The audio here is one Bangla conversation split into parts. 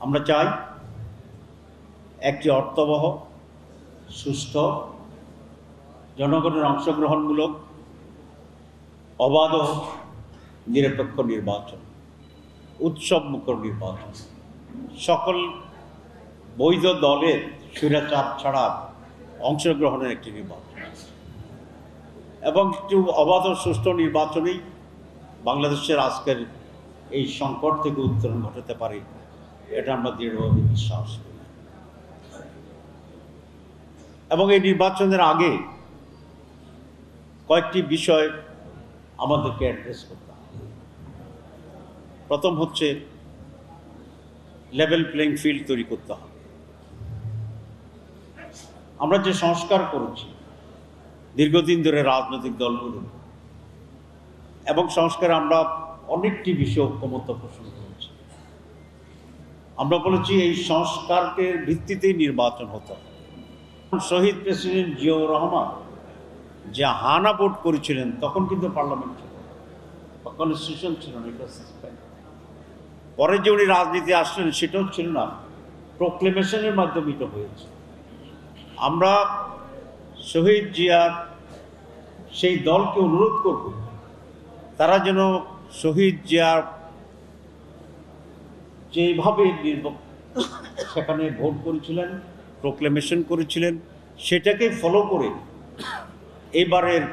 আমরা চাই একটি অর্থবহ, সুষ্ঠু, জনগণের অংশগ্রহণমূলক, অবাধ ও নিরপেক্ষ নির্বাচন, উৎসবমুখর নির্বাচন, সকল বৈধ দলের স্বৈরাচার ছাড়া অংশগ্রহণের একটি নির্বাচন এবং একটি অবাধ ও সুষ্ঠু নির্বাচনেই বাংলাদেশের আজকের এই সংকট থেকে উত্তরণ ঘটাতে পারে, এটা আমরা দৃঢ়ভাবে বিশ্বাস করি। এবং এই নির্বাচনের আগে কয়েকটি বিষয় আমাদেরকে অ্যাড্রেস করতে হবে। প্রথম হচ্ছে লেভেল প্লেইং ফিল্ড তৈরি করতে হবে। আমরা যে সংস্কার করেছি দীর্ঘদিন ধরে রাজনৈতিক দলগুলো, এবং সংস্কারে আমরা অনেকটি বিষয় ঐক্যমত্য পোষণ করেছি। আমরা বলেছি এই সংস্কারের ভিত্তিতেই নির্বাচন হতে হবে। শহীদ প্রেসিডেন্ট জিয়াউর রহমান যে হানা ভোট করেছিলেন তখন কিন্তু পার্লামেন্ট ছিল, কনস্টিটিউশন ছিল না, এটা সাসপেন্ড। পরে যে উনি রাজনীতি আসলেন সেটাও ছিল না, প্রোক্লেমেশনের মাধ্যমে এটা হয়েছে। আমরা শহীদ জিয়ার সেই দলকে অনুরোধ করব তারা যেন শহীদ জিয়ার যেভাবে সেখানে ভোট করেছিলেন, প্রোক্লেমেশন করেছিলেন, সেটাকে ফলো করে এবারের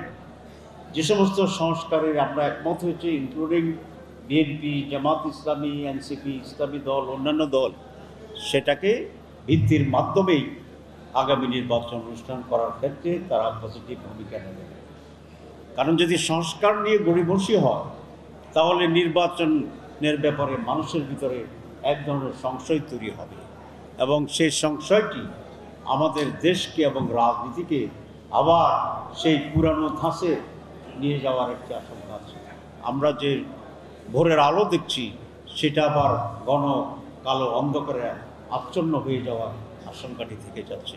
যে সমস্ত সংস্কারের আমরা একমত হয়েছে, including BNP, Jamaat Islami, NCP, ইসলামী দল, অন্যান্য দল, সেটাকে ভিত্তির মাধ্যমেই আগামী নির্বাচন অনুষ্ঠান করার ক্ষেত্রে তারা পজিটিভ ভূমিকা নেবে। কারণ যদি সংস্কার নিয়ে গড়িমসি হয় তাহলে নির্বাচনের ব্যাপারে মানুষের ভিতরে এক ধরনের সংশয় তৈরি হবে এবং সেই সংশয়টি আমাদের দেশকে এবং রাজনীতিকে আবার সেই পুরানো ধাঁচে নিয়ে যাওয়ার একটি আশঙ্কা আছে। আমরা যে ভোরের আলো দেখছি সেটা আবার ঘন কালো অন্ধকারে আচ্ছন্ন হয়ে যাওয়ার আশঙ্কাটি থেকে যাচ্ছে।